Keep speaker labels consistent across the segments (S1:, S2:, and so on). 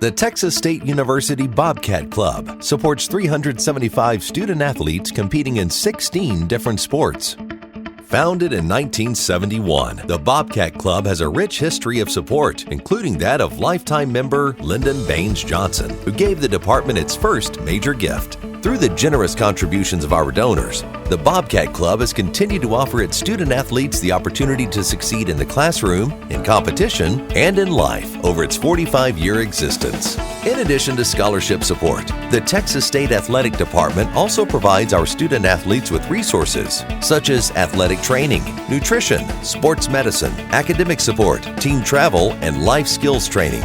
S1: The Texas State University Bobcat Club supports 375 student-athletes competing in 16 different sports. Founded in 1971, the Bobcat Club has a rich history of support, including that of lifetime member LYNDON "BAINES" Johnson, who gave the department its first major gift. Through the generous contributions of our donors, the Bobcat Club has continued to offer its student-athletes the opportunity to succeed in the classroom, in competition, and in life over its 45-year existence. In addition to scholarship support, the Texas State Athletic Department also provides our student-athletes with resources such as athletic training, nutrition, sports medicine, academic support, team travel, and life skills training.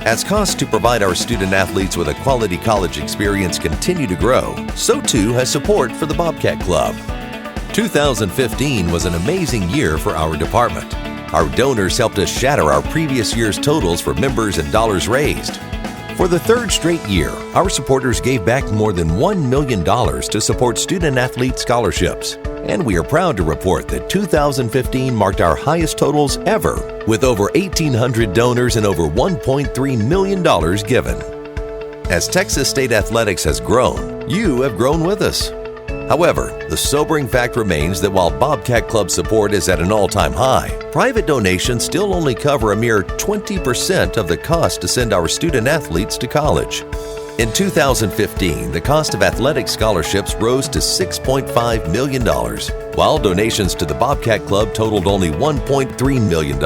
S1: As costs to provide our student-athletes with a quality college experience continue to grow, so too has support for the Bobcat Club. 2015 was an amazing year for our department. Our donors helped us shatter our previous year's totals for members and dollars raised. For the third straight year, our supporters gave back more than $1 million to support student-athlete scholarships. And we are proud to report that 2015 marked our highest totals ever, with over 1,800 donors and over $1.3 million given. As Texas State Athletics has grown, you have grown with us. However, the sobering fact remains that while Bobcat Club support is at an all-time high, private donations still only cover a mere 20% of the cost to send our student-athletes to college. In 2015, the cost of athletic scholarships rose to $6.5 million, while donations to the Bobcat Club totaled only $1.3 million,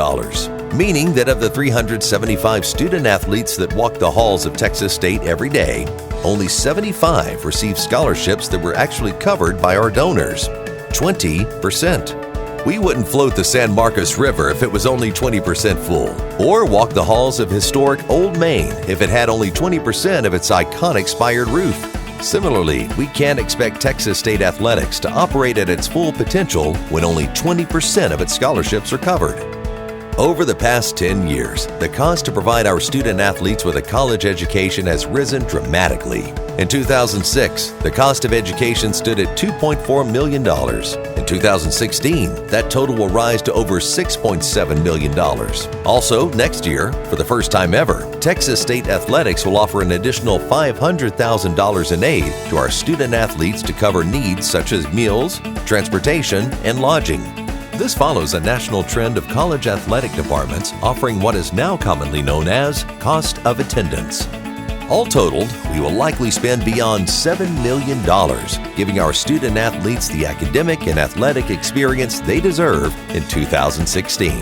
S1: meaning that of the 375 student-athletes that walk the halls of Texas State every day, only 75 received scholarships that were actually covered by our donors, 20%. We wouldn't float the San Marcos River if it was only 20% full, or walk the halls of historic Old Main if it had only 20% of its iconic spired roof. Similarly, we can't expect Texas State Athletics to operate at its full potential when only 20% of its scholarships are covered. Over the past 10 years, the cost to provide our student-athletes with a college education has risen dramatically. In 2006, the cost of education stood at $2.4 million. In 2016, that total will rise to over $6.7 million. Also, next year, for the first time ever, Texas State Athletics will offer an additional $500,000 in aid to our student-athletes to cover needs such as meals, transportation, and lodging. This follows a national trend of college athletic departments offering what is now commonly known as cost of attendance. All totaled, we will likely spend beyond $7 million, giving our student-athletes the academic and athletic experience they deserve in 2016.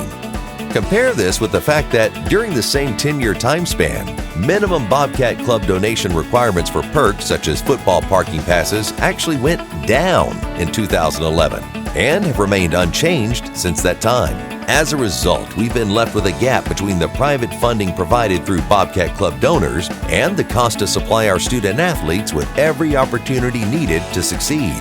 S1: Compare this with the fact that during the same 10-year time span, minimum Bobcat Club donation requirements for perks such as football parking passes actually went down in 2011 and have remained unchanged since that time. As a result, we've been left with a gap between the private funding provided through Bobcat Club donors and the cost to supply our student-athletes with every opportunity needed to succeed.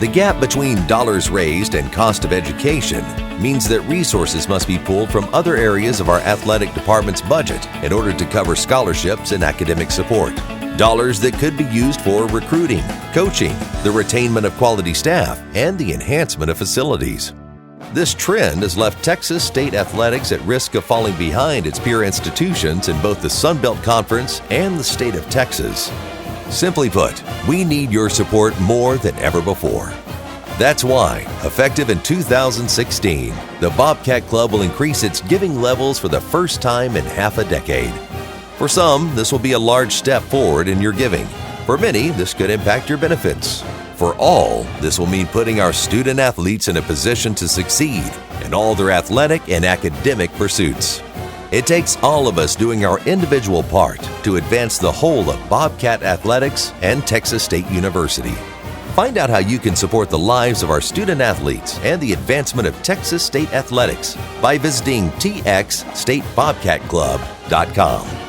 S1: The gap between dollars raised and cost of education means that resources must be pulled from other areas of our athletic department's budget in order to cover scholarships and academic support. Dollars that could be used for recruiting, coaching, the retainment of quality staff, and the enhancement of facilities. This trend has left Texas State Athletics at risk of falling behind its peer institutions in both the Sun Belt Conference and the state of Texas. Simply put, we need your support more than ever before. That's why, effective in 2016, the Bobcat Club will increase its giving levels for the first time in half a decade. For some, this will be a large step forward in your giving. For many, this could impact your benefits. For all, this will mean putting our student-athletes in a position to succeed in all their athletic and academic pursuits. It takes all of us doing our individual part to advance the whole of Bobcat Athletics and Texas State University. Find out how you can support the lives of our student-athletes and the advancement of Texas State Athletics by visiting txstatebobcatclub.com.